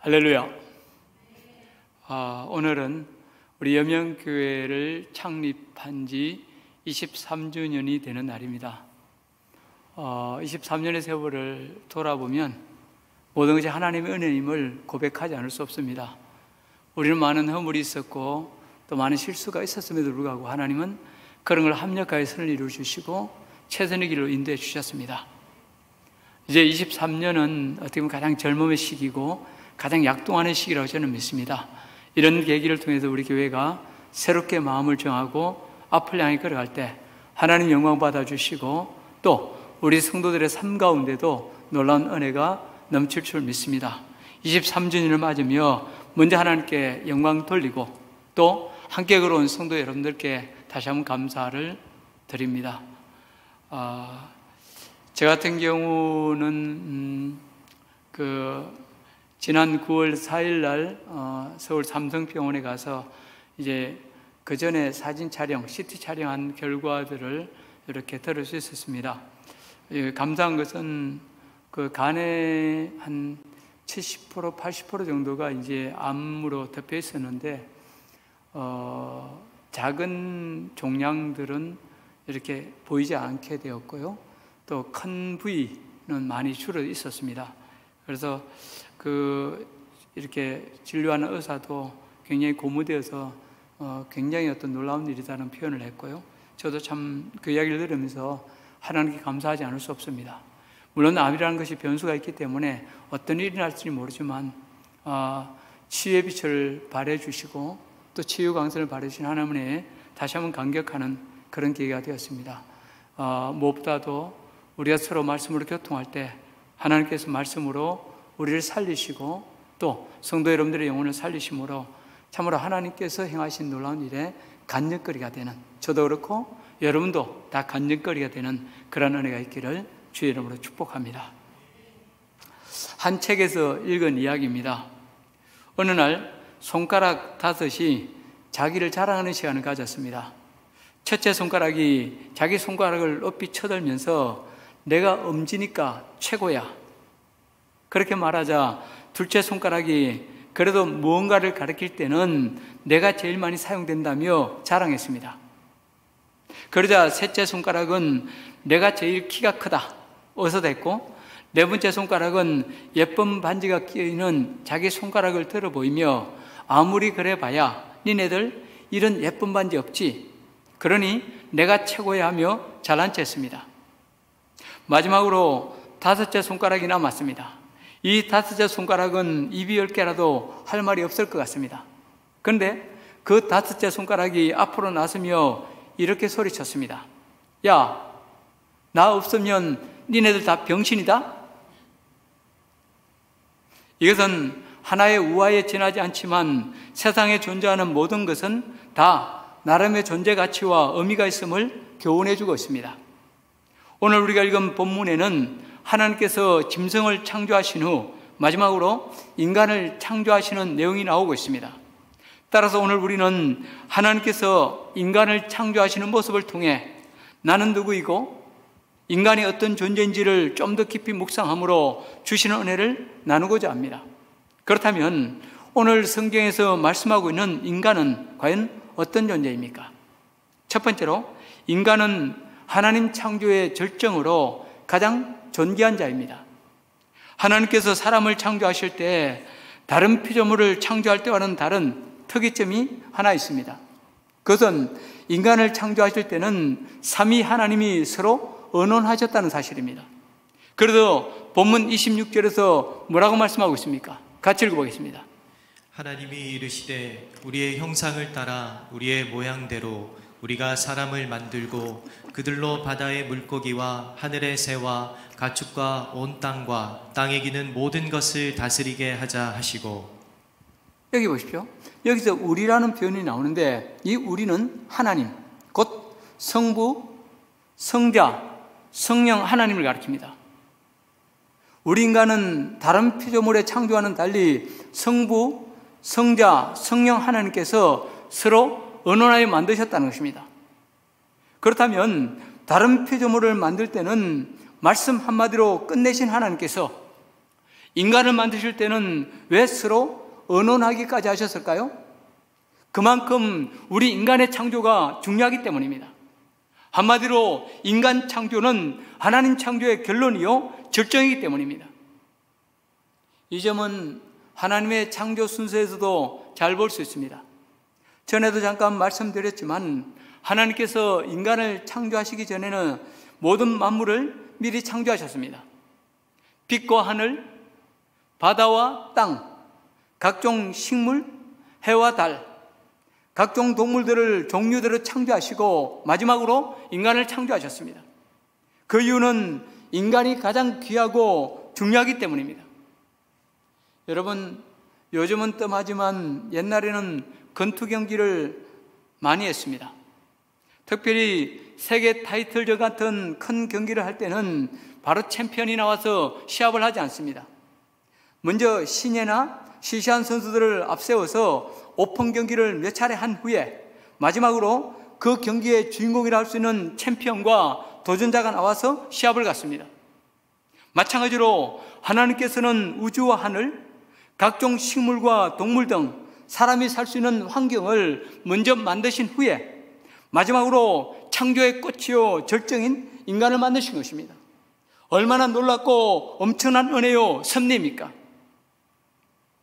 할렐루야. 오늘은 우리 염영교회를 창립한 지 23주년이 되는 날입니다. 23년의 세월을 돌아보면 모든 것이 하나님의 은혜임을 고백하지 않을 수 없습니다. 우리는 많은 허물이 있었고 또 많은 실수가 있었음에도 불구하고 하나님은 그런 걸 합력하여 선을 이루어 주시고 최선의 길로 인도해 주셨습니다. 이제 23년은 어떻게 보면 가장 젊음의 시기고 가장 약동하는 시기라고 저는 믿습니다. 이런 계기를 통해서 우리 교회가 새롭게 마음을 정하고 앞을 향해 걸어갈 때 하나님 영광 받아주시고 또 우리 성도들의 삶 가운데도 놀라운 은혜가 넘칠 줄 믿습니다. 23주년을 맞으며 먼저 하나님께 영광 돌리고 또 함께 걸어온 성도 여러분들께 다시 한번 감사를 드립니다. 저 같은 경우는 지난 9월 4일 날 서울 삼성병원에 가서 이제 그 전에 사진 촬영, CT 촬영한 결과들을 이렇게 들을 수 있었습니다. 감사한 것은 그 간에 한 70%, 80% 정도가 이제 암으로 덮여 있었는데 작은 종양들은 이렇게 보이지 않게 되었고요. 또 큰 부위는 많이 줄어 있었습니다. 그래서 이렇게 진료하는 의사도 굉장히 고무되어서 굉장히 어떤 놀라운 일이라는 표현을 했고요. 저도 참 그 이야기를 들으면서 하나님께 감사하지 않을 수 없습니다. 물론 암이라는 것이 변수가 있기 때문에 어떤 일이 날지 모르지만 치유의 빛을 발해 주시고 또 치유 강선을 발해 주신 하나님의 다시 한번 감격하는 그런 계기가 되었습니다. 무엇보다도 우리가 서로 말씀으로 교통할 때 하나님께서 말씀으로 우리를 살리시고 또 성도 여러분들의 영혼을 살리심으로 참으로 하나님께서 행하신 놀라운 일에 간증거리가 되는, 저도 그렇고 여러분도 다 간증거리가 되는 그런 은혜가 있기를 주의 이름으로 축복합니다. 한 책에서 읽은 이야기입니다. 어느 날 손가락 5이 자기를 자랑하는 시간을 가졌습니다. 첫째 손가락이 자기 손가락을 높이 쳐들면서 내가 엄지니까 최고야, 그렇게 말하자 둘째 손가락이 그래도 무언가를 가리킬 때는 내가 제일 많이 사용된다며 자랑했습니다. 그러자 셋째 손가락은 내가 제일 키가 크다 어서댔고, 네 번째 손가락은 예쁜 반지가 끼어있는 자기 손가락을 들어 보이며 아무리 그래 봐야 니네들 이런 예쁜 반지 없지, 그러니 내가 최고야 하며 잘난 체 했습니다. 마지막으로 5째 손가락이 남았습니다. 이 5째 손가락은 입이 10개라도 할 말이 없을 것 같습니다. 그런데 그 5째 손가락이 앞으로 나서며 이렇게 소리쳤습니다. 야, 나 없으면 니네들 다 병신이다? 이것은 하나의 우화에 지나지 않지만 세상에 존재하는 모든 것은 다 나름의 존재 가치와 의미가 있음을 교훈해 주고 있습니다. 오늘 우리가 읽은 본문에는 하나님께서 짐승을 창조하신 후 마지막으로 인간을 창조하시는 내용이 나오고 있습니다. 따라서 오늘 우리는 하나님께서 인간을 창조하시는 모습을 통해 나는 누구이고 인간이 어떤 존재인지를 좀 더 깊이 묵상함으로 주시는 은혜를 나누고자 합니다. 그렇다면 오늘 성경에서 말씀하고 있는 인간은 과연 어떤 존재입니까? 첫 번째로 인간은 하나님 창조의 절정으로 가장 존귀한 자입니다. 하나님께서 사람을 창조하실 때 다른 피조물을 창조할 때와는 다른 특이점이 하나 있습니다. 그것은 인간을 창조하실 때는 삼위 하나님이 서로 의논하셨다는 사실입니다. 그래서 본문 26절에서 뭐라고 말씀하고 있습니까? 같이 읽어보겠습니다. 하나님이 이르시되 우리의 형상을 따라 우리의 모양대로 우리가 사람을 만들고 그들로 바다의 물고기와 하늘의 새와 가축과 온 땅과 땅에 기는 모든 것을 다스리게 하자 하시고. 여기 보십시오. 여기서 우리라는 표현이 나오는데 이 우리는 하나님, 곧 성부, 성자, 성령 하나님을 가리킵니다. 우리 인간은 다른 피조물의 창조와는 달리 성부, 성자, 성령 하나님께서 서로 의논하여 만드셨다는 것입니다. 그렇다면 다른 피조물을 만들 때는 말씀 한마디로 끝내신 하나님께서 인간을 만드실 때는 왜 서로 언혼하기까지 하셨을까요? 그만큼 우리 인간의 창조가 중요하기 때문입니다. 한마디로 인간 창조는 하나님 창조의 결론이요 절정이기 때문입니다. 이 점은 하나님의 창조 순서에서도 잘 볼 수 있습니다. 전에도 잠깐 말씀드렸지만 하나님께서 인간을 창조하시기 전에는 모든 만물을 미리 창조하셨습니다. 빛과 하늘, 바다와 땅, 각종 식물, 해와 달, 각종 동물들을 종류대로 창조하시고 마지막으로 인간을 창조하셨습니다. 그 이유는 인간이 가장 귀하고 중요하기 때문입니다. 여러분, 요즘은 뜸하지만 옛날에는 권투 경기를 많이 했습니다. 특별히 세계 타이틀전 같은 큰 경기를 할 때는 바로 챔피언이 나와서 시합을 하지 않습니다. 먼저 신예나 시시한 선수들을 앞세워서 오픈 경기를 몇 차례 한 후에 마지막으로 그 경기의 주인공이라 할 수 있는 챔피언과 도전자가 나와서 시합을 갖습니다. 마찬가지로 하나님께서는 우주와 하늘, 각종 식물과 동물 등 사람이 살 수 있는 환경을 먼저 만드신 후에 마지막으로 창조의 꽃이요 절정인 인간을 만드신 것입니다. 얼마나 놀랍고 엄청난 은혜요 섭리입니까?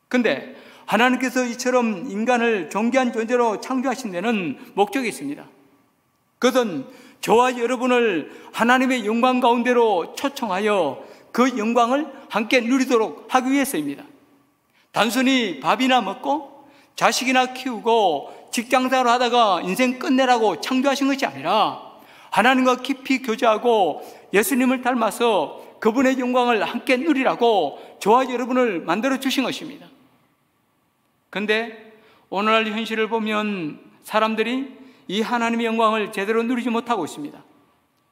근데 하나님께서 이처럼 인간을 존귀한 존재로 창조하신 데는 목적이 있습니다. 그것은 저와 여러분을 하나님의 영광 가운데로 초청하여 그 영광을 함께 누리도록 하기 위해서입니다. 단순히 밥이나 먹고 자식이나 키우고 직장생활을 하다가 인생 끝내라고 창조하신 것이 아니라 하나님과 깊이 교제하고 예수님을 닮아서 그분의 영광을 함께 누리라고 저와 여러분을 만들어 주신 것입니다. 그런데 오늘날 현실을 보면 사람들이 이 하나님의 영광을 제대로 누리지 못하고 있습니다.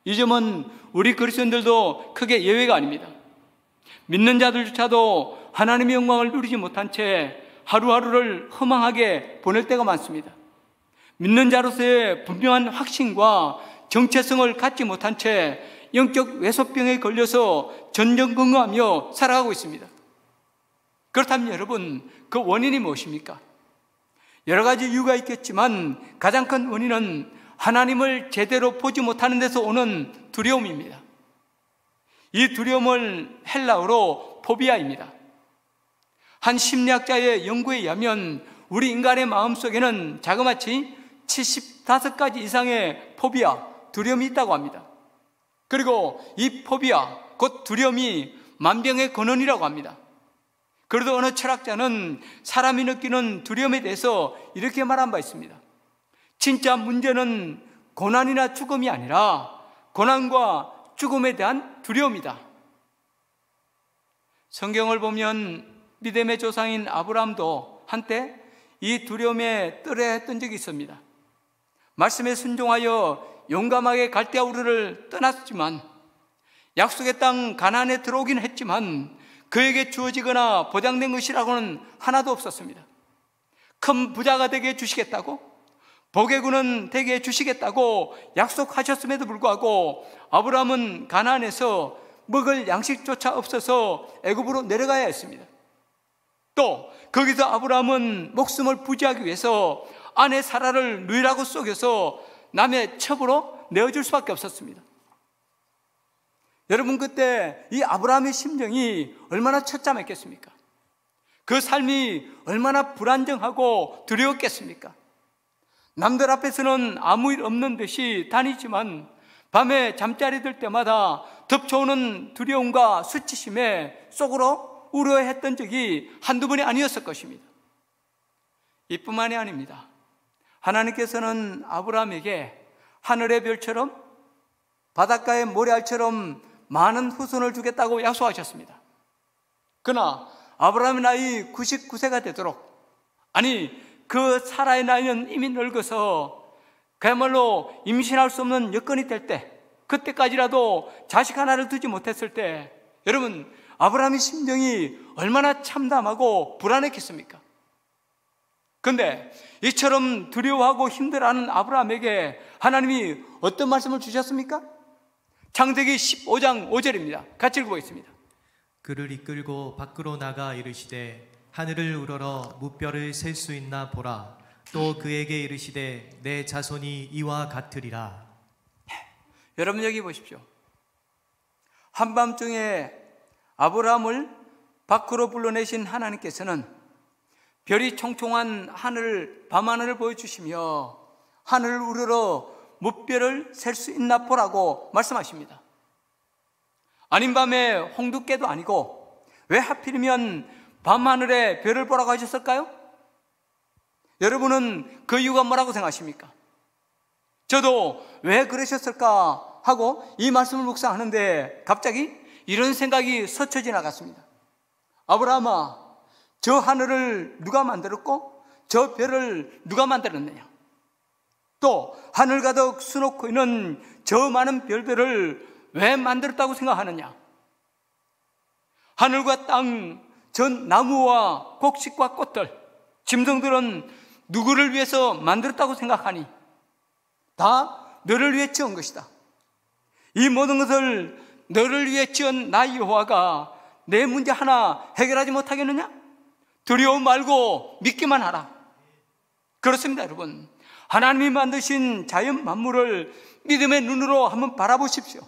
이 점은 우리 그리스도인들도 크게 예외가 아닙니다. 믿는 자들조차도 하나님의 영광을 누리지 못한 채 하루하루를 허망하게 보낼 때가 많습니다. 믿는 자로서의 분명한 확신과 정체성을 갖지 못한 채 영적 외소병에 걸려서 전전긍긍하며 살아가고 있습니다. 그렇다면 여러분, 그 원인이 무엇입니까? 여러 가지 이유가 있겠지만 가장 큰 원인은 하나님을 제대로 보지 못하는 데서 오는 두려움입니다. 이 두려움을 헬라어로 포비아입니다. 한 심리학자의 연구에 의하면 우리 인간의 마음속에는 자그마치 75가지 이상의 포비아, 두려움이 있다고 합니다. 그리고 이 포비아, 곧 두려움이 만병의 근원이라고 합니다. 그래도 어느 철학자는 사람이 느끼는 두려움에 대해서 이렇게 말한 바 있습니다. 진짜 문제는 고난이나 죽음이 아니라 고난과 죽음에 대한 두려움이다. 성경을 보면 믿음의 조상인 아브라함도 한때 이 두려움에 떨어했던 적이 있습니다. 말씀에 순종하여 용감하게 갈대아 우르를 떠났지만 약속의 땅 가나안에 들어오긴 했지만 그에게 주어지거나 보장된 것이라고는 하나도 없었습니다. 큰 부자가 되게 해주시겠다고, 복의 군은 되게 해주시겠다고 약속하셨음에도 불구하고 아브라함은 가나안에서 먹을 양식조차 없어서 애굽으로 내려가야 했습니다. 또 거기서 아브라함은 목숨을 부지하기 위해서 아내 사라를 누이라고 속여서 남의 첩으로 내어줄 수밖에 없었습니다. 여러분, 그때 이 아브라함의 심정이 얼마나 처참했겠습니까? 그 삶이 얼마나 불안정하고 두려웠겠습니까? 남들 앞에서는 아무 일 없는 듯이 다니지만 밤에 잠자리 들 때마다 덮쳐오는 두려움과 수치심에 속으로 우려했던 적이 한두 번이 아니었을 것입니다. 이뿐만이 아닙니다. 하나님께서는 아브라함에게 하늘의 별처럼 바닷가의 모래알처럼 많은 후손을 주겠다고 약속하셨습니다. 그러나 아브라함의 나이 99세가 되도록, 아니 그 사라의 나이는 이미 늙어서 그야말로 임신할 수 없는 여건이 될 때, 그때까지라도 자식 하나를 두지 못했을 때 여러분, 아브라함의 심정이 얼마나 참담하고 불안했겠습니까? 그런데 이처럼 두려워하고 힘들어하는 아브라함에게 하나님이 어떤 말씀을 주셨습니까? 창세기 15장 5절입니다. 같이 읽어보겠습니다. 그를 이끌고 밖으로 나가 이르시되 하늘을 우러러 무뼈를 셀 수 있나 보라. 또 그에게 이르시되 내 자손이 이와 같으리라. 여러분 여기 보십시오. 한밤중에 아브라함을 밖으로 불러내신 하나님께서는 별이 총총한 밤하늘을 보여주시며 하늘을 우러러 무뼈를 셀 수 있나 보라고 말씀하십니다. 아닌 밤에 홍두깨도 아니고 왜 하필이면 밤하늘에 별을 보라고 하셨을까요? 여러분은 그 이유가 뭐라고 생각하십니까? 저도 왜 그러셨을까 하고 이 말씀을 묵상하는데 갑자기 이런 생각이 스쳐 지나갔습니다. 아브라함아, 저 하늘을 누가 만들었고 저 별을 누가 만들었느냐? 또 하늘 가득 수놓고 있는 저 많은 별들을 왜 만들었다고 생각하느냐? 하늘과 땅, 전 나무와 곡식과 꽃들, 짐승들은 누구를 위해서 만들었다고 생각하니? 다 너를 위해 지은 것이다. 이 모든 것을 너를 위해 지은 나 여호와가 내 문제 하나 해결하지 못하겠느냐? 두려워 말고 믿기만 하라. 그렇습니다, 여러분. 하나님이 만드신 자연 만물을 믿음의 눈으로 한번 바라보십시오.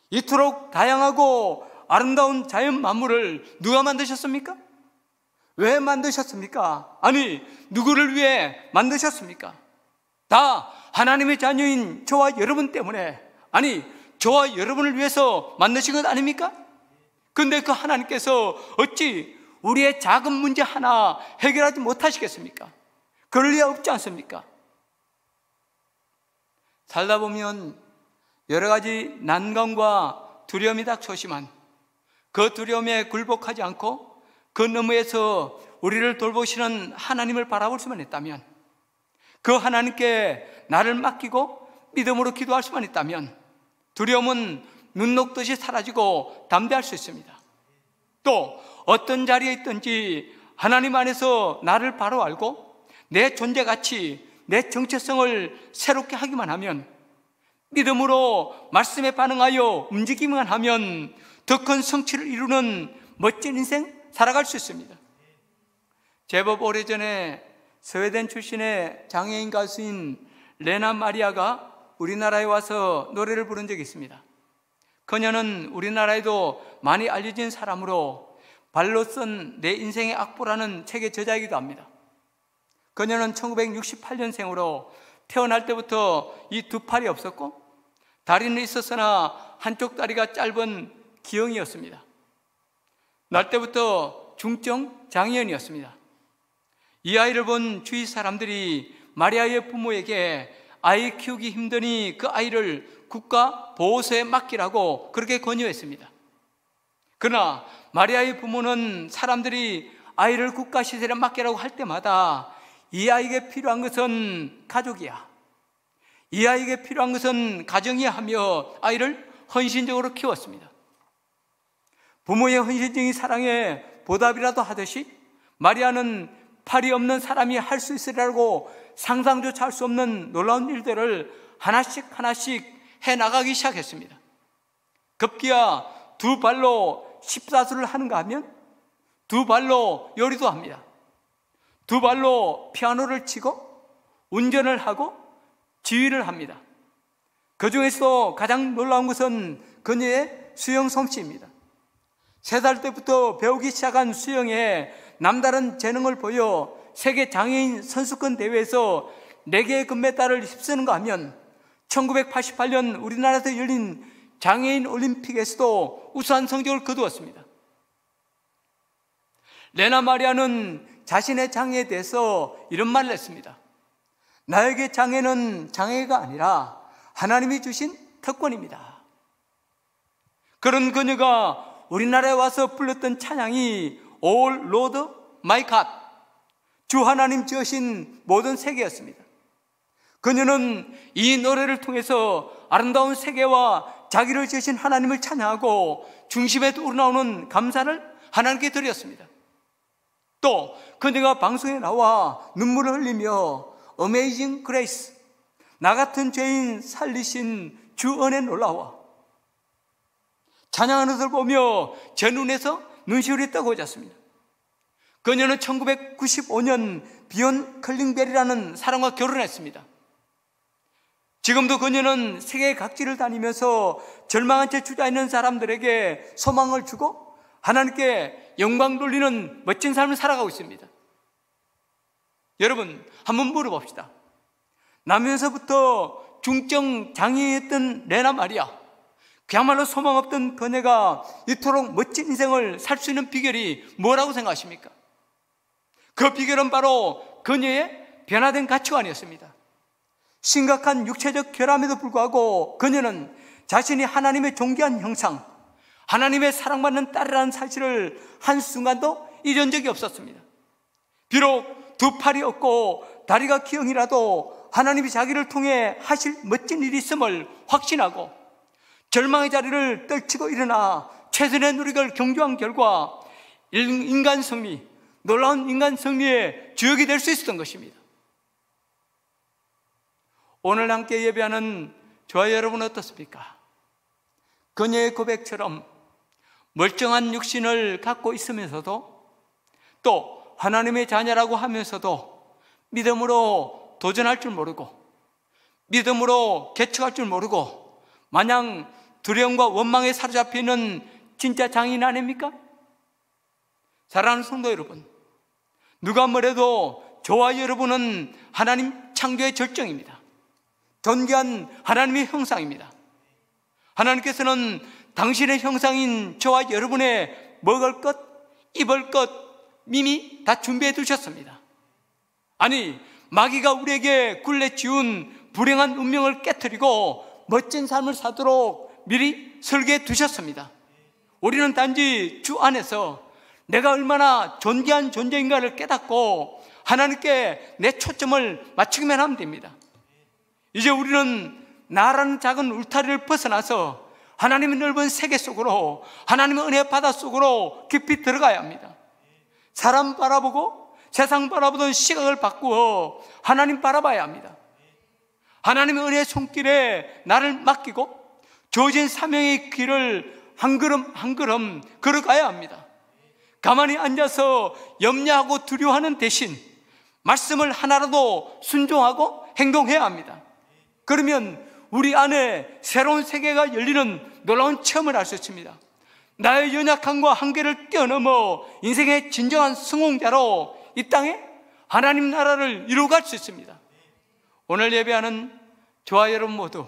이토록 다양하고 아름다운 자연 만물을 누가 만드셨습니까? 왜 만드셨습니까? 아니, 누구를 위해 만드셨습니까? 다 하나님의 자녀인 저와 여러분 때문에, 아니, 저와 여러분을 위해서 만드신 것 아닙니까? 근데 그 하나님께서 어찌 우리의 작은 문제 하나 해결하지 못하시겠습니까? 그럴 리가 없지 않습니까? 살다 보면 여러 가지 난관과 두려움이 닥쳐오지만 그 두려움에 굴복하지 않고 그 너머에서 우리를 돌보시는 하나님을 바라볼 수만 있다면, 그 하나님께 나를 맡기고 믿음으로 기도할 수만 있다면 두려움은 눈 녹듯이 사라지고 담대할 수 있습니다. 또 어떤 자리에 있든지 하나님 안에서 나를 바로 알고 내 존재 가치, 내 정체성을 새롭게 하기만 하면, 믿음으로 말씀에 반응하여 움직이기만 하면 더 큰 성취를 이루는 멋진 인생 살아갈 수 있습니다. 제법 오래전에 스웨덴 출신의 장애인 가수인 레나 마리아가 우리나라에 와서 노래를 부른 적이 있습니다. 그녀는 우리나라에도 많이 알려진 사람으로 발로 쓴 내 인생의 악보라는 책의 저자이기도 합니다. 그녀는 1968년생으로 태어날 때부터 이 두 팔이 없었고 다리는 있었으나 한쪽 다리가 짧은 기형이었습니다. 날 때부터 중증 장애인이었습니다. 이 아이를 본 주위 사람들이 마리아의 부모에게 아이 키우기 힘드니 그 아이를 국가 보호소에 맡기라고 그렇게 권유했습니다. 그러나 마리아의 부모는 사람들이 아이를 국가시설에 맡기라고 할 때마다 이 아이에게 필요한 것은 가족이야, 이 아이에게 필요한 것은 가정이야 하며 아이를 헌신적으로 키웠습니다. 부모의 헌신적인 사랑에 보답이라도 하듯이 마리아는 팔이 없는 사람이 할 수 있으리라고 상상조차 할 수 없는 놀라운 일들을 하나씩 해나가기 시작했습니다. 급기야 두 발로 십사수를 하는가 하면 두 발로 요리도 합니다. 두 발로 피아노를 치고 운전을 하고 지휘를 합니다. 그 중에서도 가장 놀라운 것은 그녀의 수영 솜씨입니다. 3살 때부터 배우기 시작한 수영에 남다른 재능을 보여 세계 장애인 선수권 대회에서 4개의 금메달을 휩쓰는가 하면 1988년 우리나라에서 열린 장애인 올림픽에서도 우수한 성적을 거두었습니다. 레나 마리아는 자신의 장애에 대해서 이런 말을 했습니다. 나에게 장애는 장애가 아니라 하나님이 주신 특권입니다. 그런 그녀가 우리나라에 와서 불렀던 찬양이 All Lord My God, 주 하나님 지으신 모든 세계였습니다. 그녀는 이 노래를 통해서 아름다운 세계와 자기를 지으신 하나님을 찬양하고 중심에 우러나오는 감사를 하나님께 드렸습니다. 또 그녀가 방송에 나와 눈물을 흘리며 Amazing Grace, 나 같은 죄인 살리신 주 은혜 놀라워, 찬양하는 것을 보며 제 눈에서 눈시울이 떠오르졌습니다. 그녀는 1995년 비욘 컬링벨이라는 사람과 결혼했습니다. 지금도 그녀는 세계 각지를 다니면서 절망한 채 주저있는 사람들에게 소망을 주고 하나님께 영광 돌리는 멋진 삶을 살아가고 있습니다. 여러분, 한번 물어봅시다. 나면서부터 중증 장애였던 레나 마리아, 그야말로 소망 없던 그녀가 이토록 멋진 인생을 살 수 있는 비결이 뭐라고 생각하십니까? 그 비결은 바로 그녀의 변화된 가치관이었습니다. 심각한 육체적 결함에도 불구하고 그녀는 자신이 하나님의 존귀한 형상, 하나님의 사랑받는 딸이라는 사실을 한순간도 잊은 적이 없었습니다. 비록 두 팔이 없고 다리가 기형이라도 하나님이 자기를 통해 하실 멋진 일이 있음을 확신하고 절망의 자리를 떨치고 일어나 최선의 노력을 경주한 결과 인간 승리, 놀라운 인간 승리의 주역이 될 수 있었던 것입니다. 오늘 함께 예배하는 저와 여러분은 어떻습니까? 그녀의 고백처럼 멀쩡한 육신을 갖고 있으면서도 또 하나님의 자녀라고 하면서도 믿음으로 도전할 줄 모르고 믿음으로 개척할 줄 모르고 마냥 두려움과 원망에 사로잡히는 진짜 장인 아닙니까? 사랑하는 성도 여러분, 누가 뭐래도 저와 여러분은 하나님 창조의 절정입니다. 존귀한 하나님의 형상입니다. 하나님께서는 당신의 형상인 저와 여러분의 먹을 것, 입을 것, 이미 다 준비해 두셨습니다. 아니, 마귀가 우리에게 굴레 지운 불행한 운명을 깨트리고 멋진 삶을 사도록 미리 설계해 두셨습니다. 우리는 단지 주 안에서 내가 얼마나 존귀한 존재인가를 깨닫고 하나님께 내 초점을 맞추기만 하면 됩니다. 이제 우리는 나라는 작은 울타리를 벗어나서 하나님의 넓은 세계 속으로, 하나님의 은혜 바다 속으로 깊이 들어가야 합니다. 사람 바라보고 세상 바라보던 시각을 바꾸어 하나님 바라봐야 합니다. 하나님의 은혜의 손길에 나를 맡기고 주어진 사명의 길을 한 걸음 한 걸음 걸어가야 합니다. 가만히 앉아서 염려하고 두려워하는 대신 말씀을 하나라도 순종하고 행동해야 합니다. 그러면 우리 안에 새로운 세계가 열리는 놀라운 체험을 할 수 있습니다. 나의 연약함과 한계를 뛰어넘어 인생의 진정한 성공자로 이 땅에 하나님 나라를 이루어갈 수 있습니다. 오늘 예배하는 저와 여러분 모두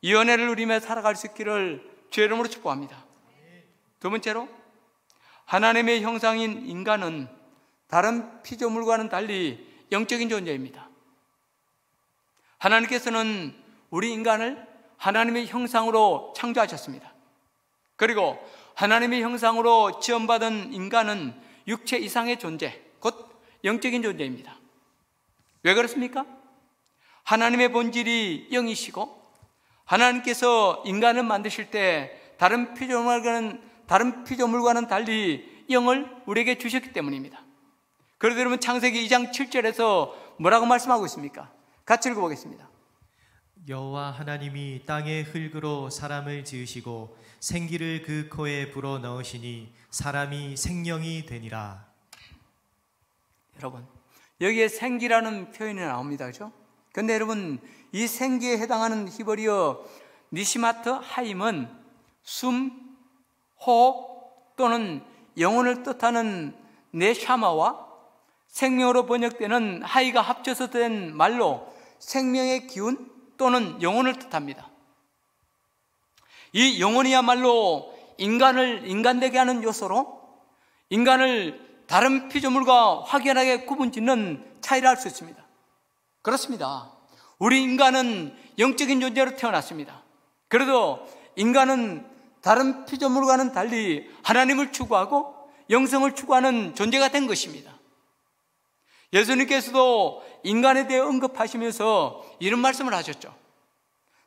이 은혜를 누리며 살아갈 수 있기를 주의 이름으로 축복합니다. 두 번째로, 하나님의 형상인 인간은 다른 피조물과는 달리 영적인 존재입니다. 하나님께서는 우리 인간을 하나님의 형상으로 창조하셨습니다. 그리고 하나님의 형상으로 지음받은 인간은 육체 이상의 존재, 곧 영적인 존재입니다. 왜 그렇습니까? 하나님의 본질이 영이시고 하나님께서 인간을 만드실 때 다른 피조물과는 달리 영을 우리에게 주셨기 때문입니다. 그래서 여러분, 창세기 2장 7절에서 뭐라고 말씀하고 있습니까? 같이 읽어보겠습니다. 여호와 하나님이 땅의 흙으로 사람을 지으시고 생기를 그 코에 불어 넣으시니 사람이 생명이 되니라. 여러분, 여기에 생기라는 표현이 나옵니다. 그렇죠? 근데 여러분, 이 생기에 해당하는 히브리어 니시마트 하임은 숨, 호흡 또는 영혼을 뜻하는 네샤마와 생명으로 번역되는 하이가 합쳐서 된 말로 생명의 기운 또는 영혼을 뜻합니다. 이 영혼이야말로 인간을 인간되게 하는 요소로 인간을 다른 피조물과 확연하게 구분짓는 차이를 알 수 있습니다. 그렇습니다. 우리 인간은 영적인 존재로 태어났습니다. 그래도 인간은 다른 피조물과는 달리 하나님을 추구하고 영성을 추구하는 존재가 된 것입니다. 예수님께서도 인간에 대해 언급하시면서 이런 말씀을 하셨죠.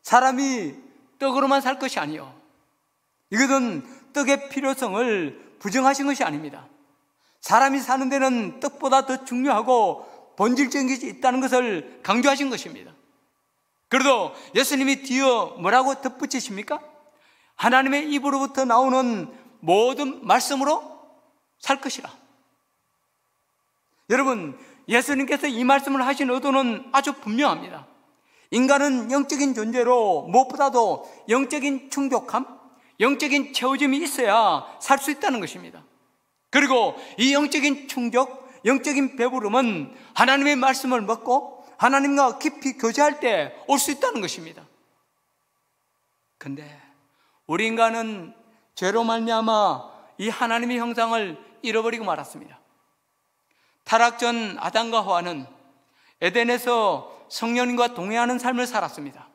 사람이 떡으로만 살 것이 아니요, 이것은 떡의 필요성을 부정하신 것이 아닙니다. 사람이 사는 데는 떡보다 더 중요하고 본질적인 것이 있다는 것을 강조하신 것입니다. 그래도 예수님이 뒤에 뭐라고 덧붙이십니까? 하나님의 입으로부터 나오는 모든 말씀으로 살 것이라. 여러분, 예수님께서 이 말씀을 하신 의도는 아주 분명합니다. 인간은 영적인 존재로 무엇보다도 영적인 충족함, 영적인 채워짐이 있어야 살 수 있다는 것입니다. 그리고 이 영적인 충족, 영적인 배부름은 하나님의 말씀을 먹고 하나님과 깊이 교제할 때 올 수 있다는 것입니다. 근데 우리 인간은 죄로 말미암아 이 하나님의 형상을 잃어버리고 말았습니다. 타락 전 아담과 하와는 에덴에서 성령님과 동행하는 삶을 살았습니다.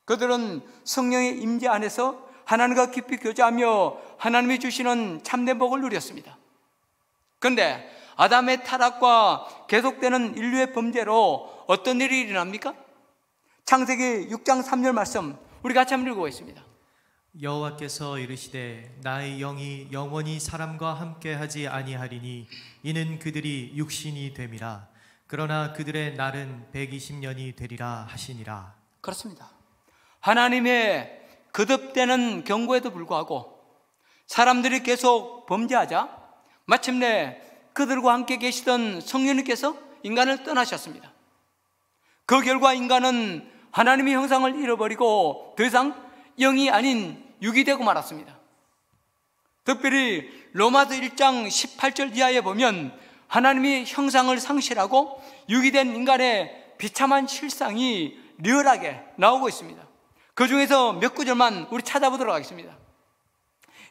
그들은 성령의 임재 안에서 하나님과 깊이 교제하며 하나님이 주시는 참된 복을 누렸습니다. 그런데 아담의 타락과 계속되는 인류의 범죄로 어떤 일이 일어납니까? 창세기 6장 3절 말씀 우리 같이 한번 읽어보겠습니다. 여호와께서 이르시되 나의 영이 영원히 사람과 함께하지 아니하리니 이는 그들이 육신이 됨이라. 그러나 그들의 날은 120년이 되리라 하시니라. 그렇습니다. 하나님의 거듭되는 경고에도 불구하고 사람들이 계속 범죄하자 마침내 그들과 함께 계시던 성령님께서 인간을 떠나셨습니다. 그 결과 인간은 하나님의 형상을 잃어버리고 더 이상 영이 아닌 육이 되고 말았습니다. 특별히 로마서 1장 18절 이하에 보면 하나님의 형상을 상실하고 육이 된 인간의 비참한 실상이 리얼하게 나오고 있습니다. 그 중에서 몇 구절만 우리 찾아보도록 하겠습니다.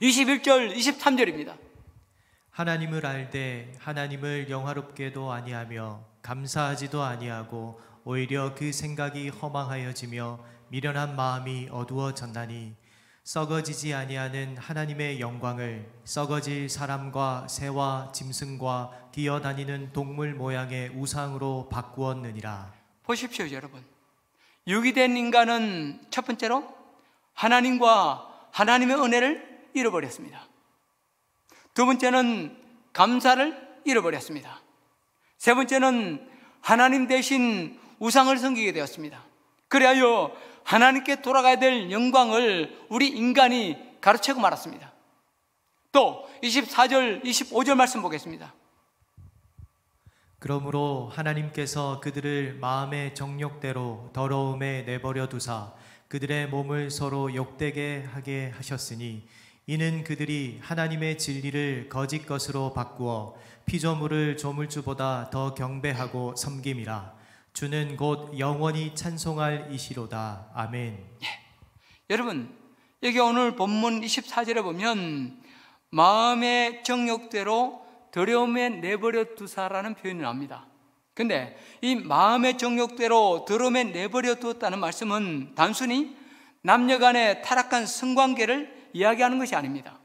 21절, 23절입니다. 하나님을 알되 하나님을 영화롭게도 아니하며 감사하지도 아니하고 오히려 그 생각이 허망하여지며 미련한 마음이 어두워졌나니 썩어지지 아니하는 하나님의 영광을 썩어질 사람과 새와 짐승과 기어다니는 동물 모양의 우상으로 바꾸었느니라. 보십시오, 여러분. 육이 된 인간은 첫 번째로 하나님과 하나님의 은혜를 잃어버렸습니다. 두 번째는 감사를 잃어버렸습니다. 세 번째는 하나님 대신 우상을 섬기게 되었습니다. 그리하여 하나님께 돌아가야 될 영광을 우리 인간이 가로채고 말았습니다. 또 24절, 25절 말씀 보겠습니다. 그러므로 하나님께서 그들을 마음의 정욕대로 더러움에 내버려 두사 그들의 몸을 서로 욕되게 하게 하셨으니 이는 그들이 하나님의 진리를 거짓 것으로 바꾸어 피조물을 조물주보다 더 경배하고 섬김이라. 주는 곧 영원히 찬송할 이시로다. 아멘. 여러분, 여기 오늘 본문 24절에 보면 마음의 정욕대로 더러움에 내버려 두사라는 표현이 나옵니다. 근데 이 마음의 정욕대로 더러움에 내버려 두었다는 말씀은 단순히 남녀간의 타락한 성관계를 이야기하는 것이 아닙니다.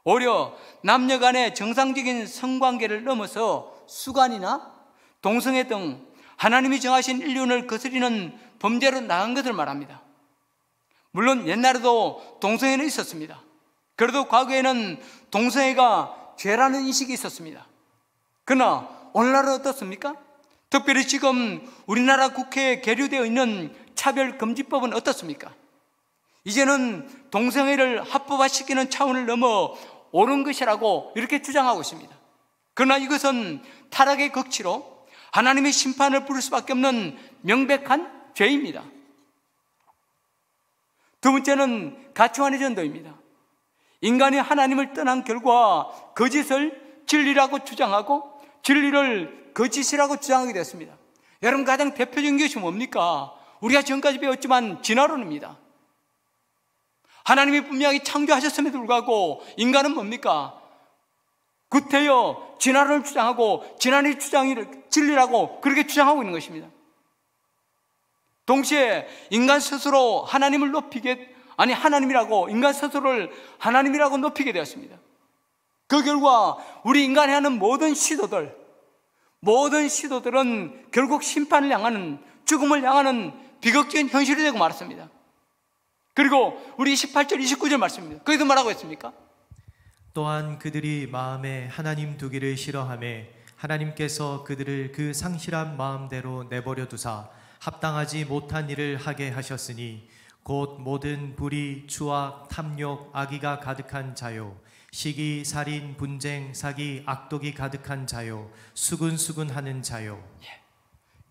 오히려 남녀간의 정상적인 성관계를 넘어서 수간이나 동성애 등 하나님이 정하신 인륜을 거스리는 범죄로 나간 것을 말합니다. 물론 옛날에도 동성애는 있었습니다. 그래도 과거에는 동성애가 죄라는 인식이 있었습니다. 그러나 오늘날은 어떻습니까? 특별히 지금 우리나라 국회에 계류되어 있는 차별금지법은 어떻습니까? 이제는 동성애를 합법화시키는 차원을 넘어 옳은 것이라고 이렇게 주장하고 있습니다. 그러나 이것은 타락의 극치로 하나님의 심판을 부를 수밖에 없는 명백한 죄입니다. 두 번째는 가치관의 전도입니다. 인간이 하나님을 떠난 결과 거짓을 진리라고 주장하고 진리를 거짓이라고 주장하게 됐습니다. 여러분, 가장 대표적인 것이 뭡니까? 우리가 지금까지 배웠지만 진화론입니다. 하나님이 분명히 창조하셨음에도 불구하고 인간은 뭡니까? 구태여 진화론을 주장하고 진화론의 주장이 진리라고 그렇게 주장하고 있는 것입니다. 동시에 인간 스스로 하나님을 하나님이라고 인간 스스로를 하나님이라고 높이게 되었습니다. 그 결과 우리 인간이 하는 모든 시도들은 결국 심판을 향하는, 죽음을 향하는 비극적인 현실이 되고 말았습니다. 그리고 우리 28절 29절 말씀입니다. 거기서 뭐라고 했습니까? 또한 그들이 마음에 하나님 두기를 싫어하매 하나님께서 그들을 그 상실한 마음대로 내버려 두사 합당하지 못한 일을 하게 하셨으니 곧 모든 불의, 추악, 탐욕, 악의가 가득한 자요, 시기, 살인, 분쟁, 사기, 악독이 가득한 자요, 수근수근하는 자요.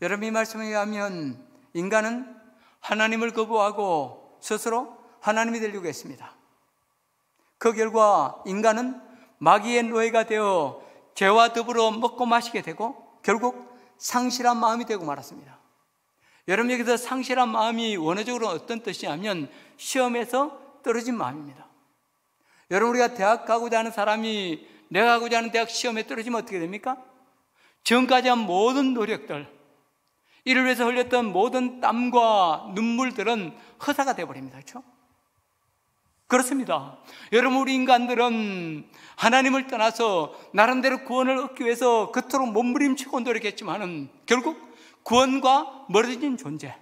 여러분, 이 말씀에 의하면 인간은 하나님을 거부하고 스스로 하나님이 되려고 했습니다. 그 결과 인간은 마귀의 노예가 되어 죄와 더불어 먹고 마시게 되고 결국 상실한 마음이 되고 말았습니다. 여러분, 여기서 상실한 마음이 원어적으로 어떤 뜻이냐면 시험에서 떨어진 마음입니다. 여러분, 우리가 대학 가고자 하는 사람이 내가 가고자 하는 대학 시험에 떨어지면 어떻게 됩니까? 지금까지 한 모든 노력들, 이를 위해서 흘렸던 모든 땀과 눈물들은 허사가 되어버립니다. 그렇죠? 그렇습니다. 여러분, 우리 인간들은 하나님을 떠나서 나름대로 구원을 얻기 위해서 그토록 몸부림치고 노력했지만은 결국 구원과 멀어진 존재,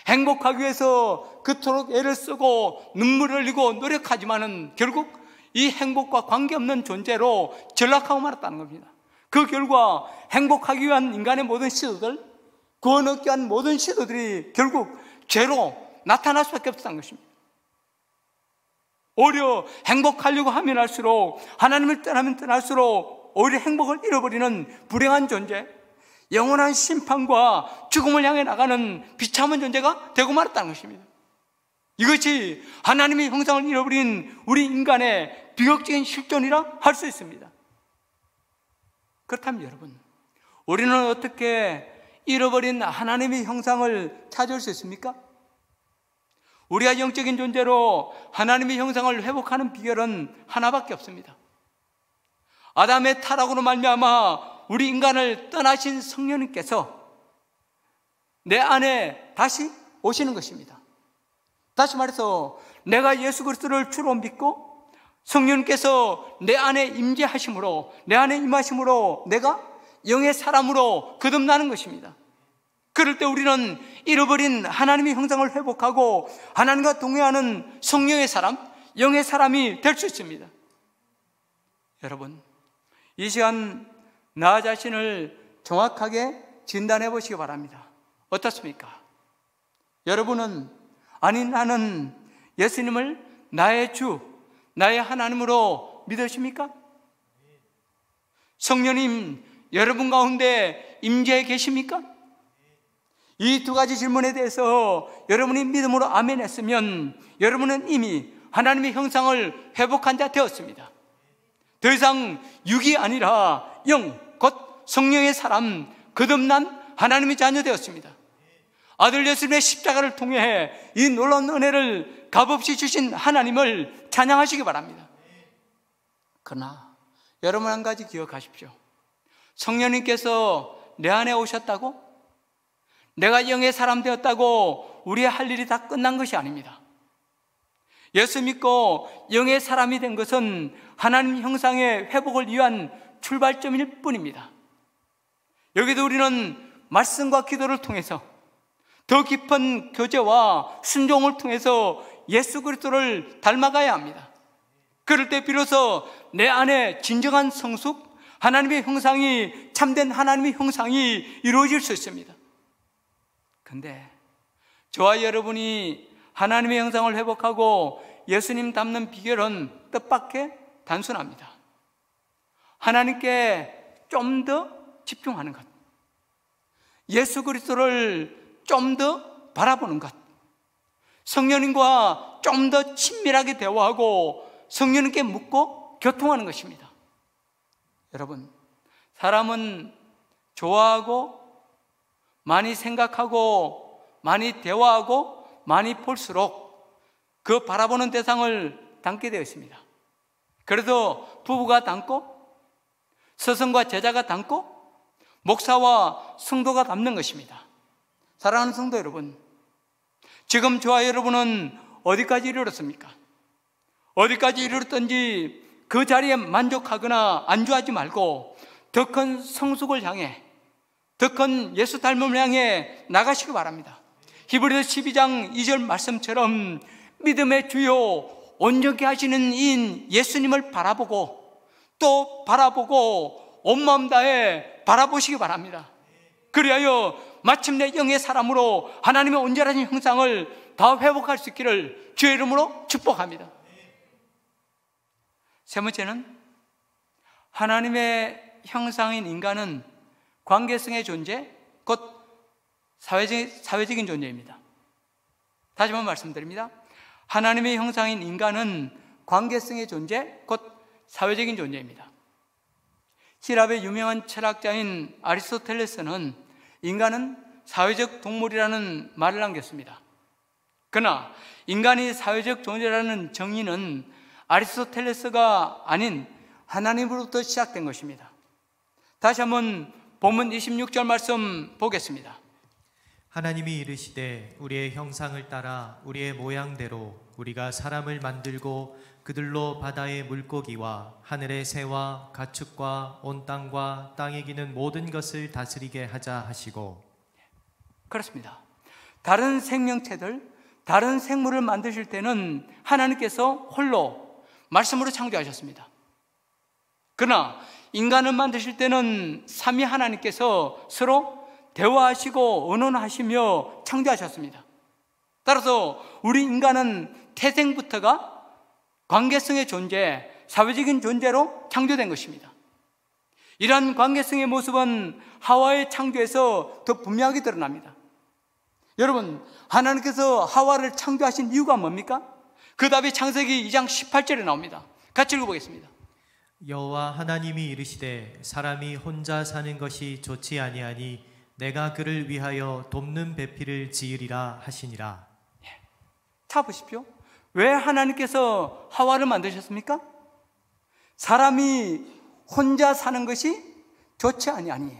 행복하기 위해서 그토록 애를 쓰고 눈물을 흘리고 노력하지만은 결국 이 행복과 관계없는 존재로 전락하고 말았다는 겁니다. 그 결과 행복하기 위한 인간의 모든 시도들, 구원 얻기 위한 모든 시도들이 결국 죄로 나타날 수밖에 없다는 것입니다. 오히려 행복하려고 하면 할수록, 하나님을 떠나면 떠날수록 오히려 행복을 잃어버리는 불행한 존재, 영원한 심판과 죽음을 향해 나가는 비참한 존재가 되고 말았다는 것입니다. 이것이 하나님의 형상을 잃어버린 우리 인간의 비극적인 실존이라 할 수 있습니다. 그렇다면 여러분, 우리는 어떻게 잃어버린 하나님의 형상을 찾을 수 있습니까? 우리가 영적인 존재로 하나님의 형상을 회복하는 비결은 하나밖에 없습니다. 아담의 타락으로 말미암아 우리 인간을 떠나신 성령님께서 내 안에 다시 오시는 것입니다. 다시 말해서 내가 예수 그리스도를 주로 믿고 성령님께서 내 안에 임재하심으로, 내 안에 임하심으로 내가 영의 사람으로 거듭나는 것입니다. 그럴 때 우리는 잃어버린 하나님의 형상을 회복하고 하나님과 동행하는 성령의 사람, 영의 사람이 될 수 있습니다. 여러분, 이 시간 나 자신을 정확하게 진단해 보시기 바랍니다. 어떻습니까? 여러분은, 아니 나는 예수님을 나의 주, 나의 하나님으로 믿으십니까? 성령님 여러분 가운데 임재해 계십니까? 이 두 가지 질문에 대해서 여러분이 믿음으로 아멘 했으면 여러분은 이미 하나님의 형상을 회복한 자 되었습니다. 더 이상 육이 아니라 영, 곧 성령의 사람, 거듭난 하나님의 자녀 되었습니다. 아들 예수님의 십자가를 통해 이 놀라운 은혜를 값없이 주신 하나님을 찬양하시기 바랍니다. 그러나 여러분, 한 가지 기억하십시오. 성령님께서 내 안에 오셨다고, 내가 영의 사람 되었다고 우리의 할 일이 다 끝난 것이 아닙니다. 예수 믿고 영의 사람이 된 것은 하나님 형상의 회복을 위한 출발점일 뿐입니다. 여기도 우리는 말씀과 기도를 통해서 더 깊은 교제와 순종을 통해서 예수 그리스도를 닮아가야 합니다. 그럴 때 비로소 내 안에 진정한 성숙, 하나님의 형상이, 참된 하나님의 형상이 이루어질 수 있습니다. 근데 저와 여러분이 하나님의 형상을 회복하고 예수님 닮는 비결은 뜻밖의 단순합니다. 하나님께 좀 더 집중하는 것, 예수 그리스도를 좀 더 바라보는 것, 성령님과 좀 더 친밀하게 대화하고 성령님께 묻고 교통하는 것입니다. 여러분, 사람은 좋아하고 많이 생각하고 많이 대화하고 많이 볼수록 그 바라보는 대상을 닮게 되어 있습니다. 그래서 부부가 닮고 스승과 제자가 닮고 목사와 성도가 닮는 것입니다. 사랑하는 성도 여러분, 지금 저와 여러분은 어디까지 이르렀습니까? 어디까지 이르렀던지 그 자리에 만족하거나 안주하지 말고 더 큰 성숙을 향해, 더 큰 예수 닮음을 향해 나가시기 바랍니다. 히브리서 12장 2절 말씀처럼 믿음의 주요 온전케 하시는 이인 예수님을 바라보고 또 바라보고 온 마음 다해 바라보시기 바랍니다. 그리하여 마침내 영의 사람으로 하나님의 온전하신 형상을 다 회복할 수 있기를 주의 이름으로 축복합니다. 세 번째는 하나님의 형상인 인간은 관계성의 존재, 곧 사회적인 존재입니다. 다시 한번 말씀드립니다. 하나님의 형상인 인간은 관계성의 존재, 곧 사회적인 존재입니다.希腊의 유명한 철학자인 아리스토텔레스는 인간은 사회적 동물이라는 말을 남겼습니다. 그러나 인간이 사회적 존재라는 정의는 아리스토텔레스가 아닌 하나님으로부터 시작된 것입니다. 다시 한번 본문 26절 말씀 보겠습니다. 하나님이 이르시되 우리의 형상을 따라 우리의 모양대로 우리가 사람을 만들고 그들로 바다의 물고기와 하늘의 새와 가축과 온 땅과 땅에 기는 모든 것을 다스리게 하자 하시고. 그렇습니다. 다른 생명체들, 다른 생물을 만드실 때는 하나님께서 홀로 말씀으로 창조하셨습니다. 그러나 인간을 만드실 때는 삼위 하나님께서 서로 대화하시고 의논하시며 창조하셨습니다. 따라서 우리 인간은 태생부터가 관계성의 존재, 사회적인 존재로 창조된 것입니다. 이러한 관계성의 모습은 하와의 창조에서 더 분명하게 드러납니다. 여러분, 하나님께서 하와를 창조하신 이유가 뭡니까? 그 답이 창세기 2장 18절에 나옵니다. 같이 읽어보겠습니다. 여호와 하나님이 이르시되 사람이 혼자 사는 것이 좋지 아니하니 내가 그를 위하여 돕는 배필을 지으리라 하시니라. 자 보십시오. 왜 하나님께서 하와를 만드셨습니까? 사람이 혼자 사는 것이 좋지 아니하니.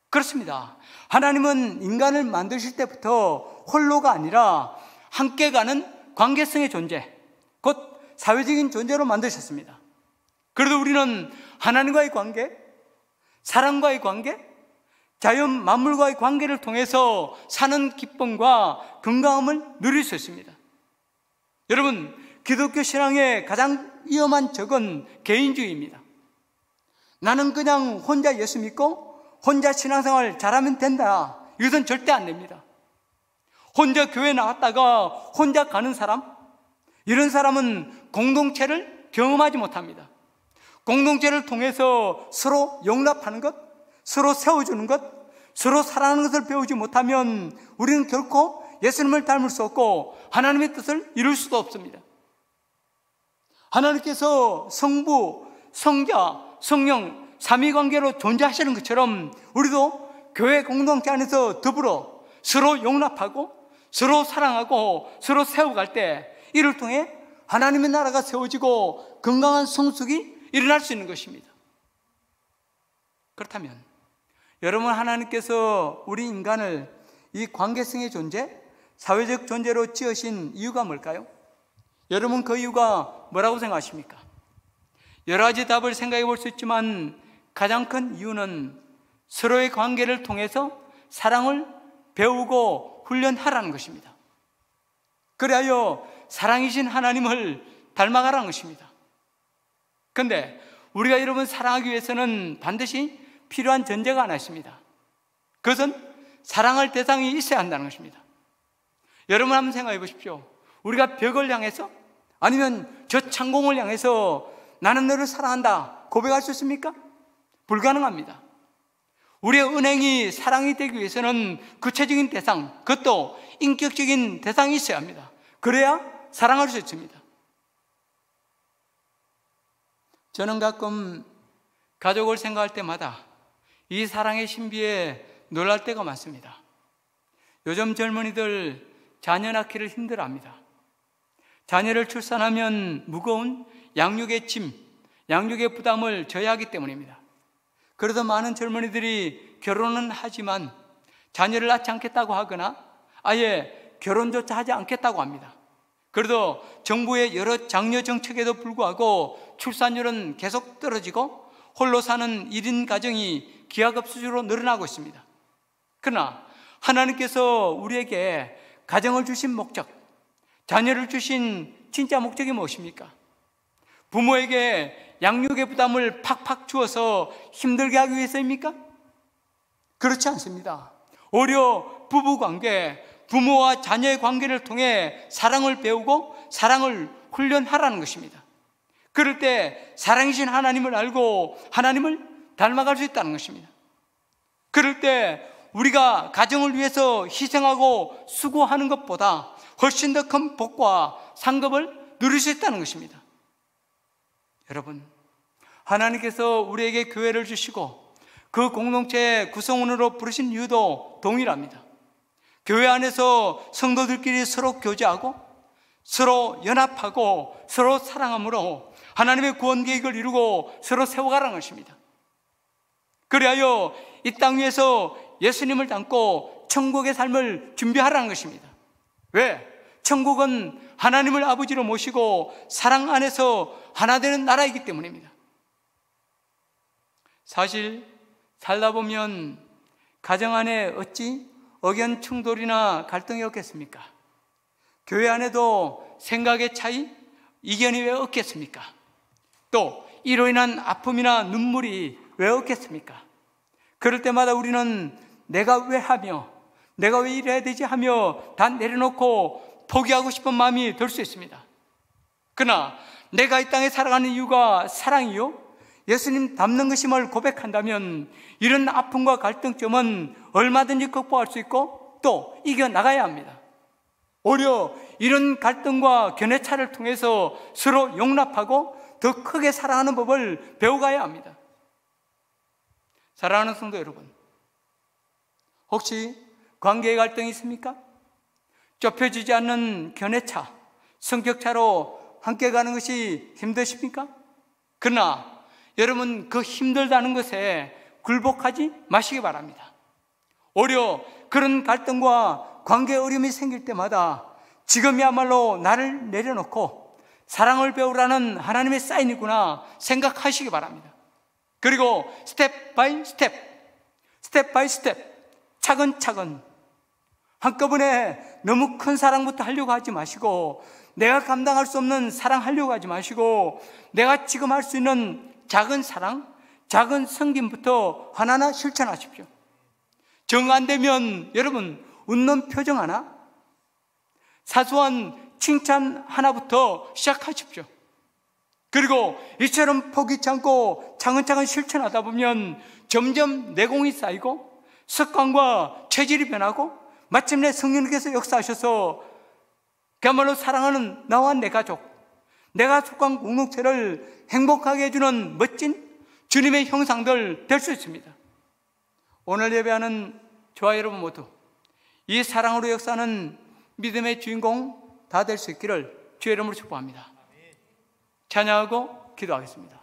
그렇습니다. 하나님은 인간을 만드실 때부터 홀로가 아니라 함께 가는 관계성의 존재, 곧 사회적인 존재로 만드셨습니다. 그래도 우리는 하나님과의 관계, 사람과의 관계, 자연 만물과의 관계를 통해서 사는 기쁨과 건강함을 누릴 수 있습니다. 여러분, 기독교 신앙의 가장 위험한 적은 개인주의입니다. 나는 그냥 혼자 예수 믿고 혼자 신앙생활 잘하면 된다. 이것은 절대 안 됩니다. 혼자 교회 나왔다가 혼자 가는 사람, 이런 사람은 공동체를 경험하지 못합니다. 공동체를 통해서 서로 용납하는 것, 서로 세워주는 것, 서로 사랑하는 것을 배우지 못하면 우리는 결코 예수님을 닮을 수 없고 하나님의 뜻을 이룰 수도 없습니다. 하나님께서 성부, 성자, 성령, 삼위관계로 존재하시는 것처럼 우리도 교회 공동체 안에서 더불어 서로 용납하고 서로 사랑하고 서로 세워갈 때 이를 통해 하나님의 나라가 세워지고 건강한 성숙이 일어날 수 있는 것입니다. 그렇다면 여러분, 하나님께서 우리 인간을 이 관계성의 존재, 사회적 존재로 지으신 이유가 뭘까요? 여러분, 그 이유가 뭐라고 생각하십니까? 여러 가지 답을 생각해 볼 수 있지만 가장 큰 이유는 서로의 관계를 통해서 사랑을 배우고 훈련하라는 것입니다. 그리하여 사랑이신 하나님을 닮아가라는 것입니다. 그런데 우리가 여러분 사랑하기 위해서는 반드시 필요한 전제가 하나 있습니다. 그것은 사랑할 대상이 있어야 한다는 것입니다. 여러분 한번 생각해 보십시오. 우리가 벽을 향해서 아니면 저 창공을 향해서 나는 너를 사랑한다 고백할 수 있습니까? 불가능합니다. 우리의 은행이 사랑이 되기 위해서는 구체적인 대상, 그것도 인격적인 대상이 있어야 합니다. 그래야 사랑할 수 있습니다. 저는 가끔 가족을 생각할 때마다 이 사랑의 신비에 놀랄 때가 많습니다. 요즘 젊은이들 자녀 낳기를 힘들어합니다. 자녀를 출산하면 무거운 양육의 짐, 양육의 부담을 져야 하기 때문입니다. 그래서 많은 젊은이들이 결혼은 하지만 자녀를 낳지 않겠다고 하거나 아예 결혼조차 하지 않겠다고 합니다. 그래도 정부의 여러 장려 정책에도 불구하고 출산율은 계속 떨어지고 홀로 사는 1인 가정이 기하급수적으로 늘어나고 있습니다. 그러나 하나님께서 우리에게 가정을 주신 목적, 자녀를 주신 진짜 목적이 무엇입니까? 부모에게 양육의 부담을 팍팍 주어서 힘들게 하기 위해서입니까? 그렇지 않습니다. 오히려 부부관계, 부모와 자녀의 관계를 통해 사랑을 배우고 사랑을 훈련하라는 것입니다. 그럴 때 사랑이신 하나님을 알고 하나님을 닮아갈 수 있다는 것입니다. 그럴 때 우리가 가정을 위해서 희생하고 수고하는 것보다 훨씬 더 큰 복과 상급을 누릴 수 있다는 것입니다. 여러분, 하나님께서 우리에게 교회를 주시고 그 공동체의 구성원으로 부르신 이유도 동일합니다. 교회 안에서 성도들끼리 서로 교제하고 서로 연합하고 서로 사랑함으로 하나님의 구원 계획을 이루고 서로 세워가라는 것입니다. 그리하여 이 땅 위에서 예수님을 닮고 천국의 삶을 준비하라는 것입니다. 왜? 천국은 하나님을 아버지로 모시고 사랑 안에서 하나 되는 나라이기 때문입니다. 사실 살다 보면 가정 안에 어찌 의견 충돌이나 갈등이 없겠습니까? 교회 안에도 생각의 차이, 이견이 왜 없겠습니까? 또 이로 인한 아픔이나 눈물이 왜 없겠습니까? 그럴 때마다 우리는 내가 왜 하며 내가 왜 이래야 되지 하며 다 내려놓고 포기하고 싶은 마음이 들 수 있습니다. 그러나 내가 이 땅에 살아가는 이유가 사랑이요 예수님 닮는 것임을 고백한다면 이런 아픔과 갈등점은 얼마든지 극복할 수 있고 또 이겨나가야 합니다. 오히려 이런 갈등과 견해차를 통해서 서로 용납하고 더 크게 사랑하는 법을 배워가야 합니다. 사랑하는 성도 여러분, 혹시 관계의 갈등이 있습니까? 좁혀지지 않는 견해차, 성격차로 함께 가는 것이 힘드십니까? 그러나 여러분, 그 힘들다는 것에 굴복하지 마시기 바랍니다. 오히려 그런 갈등과 관계 어려움이 생길 때마다 지금이야말로 나를 내려놓고 사랑을 배우라는 하나님의 사인이구나 생각하시기 바랍니다. 그리고 스텝 바이 스텝 차근차근 한꺼번에 너무 큰 사랑부터 하려고 하지 마시고 내가 감당할 수 없는 사랑하려고 하지 마시고 내가 지금 할 수 있는 작은 사랑, 작은 섬김부터 하나하나 실천하십시오. 정 안 되면 여러분 웃는 표정 하나, 사소한 칭찬 하나부터 시작하십시오. 그리고 이처럼 포기치 않고 차근차근 실천하다 보면 점점 내공이 쌓이고 습관과 체질이 변하고 마침내 성령께서 역사하셔서 그야말로 사랑하는 나와 내 가족, 내가 속한 공동체를 행복하게 해주는 멋진 주님의 형상들 될 수 있습니다. 오늘 예배하는 저와 여러분 모두 이 사랑으로 역사하는 믿음의 주인공 다 될 수 있기를 주의 이름으로 축복합니다. 찬양하고 기도하겠습니다.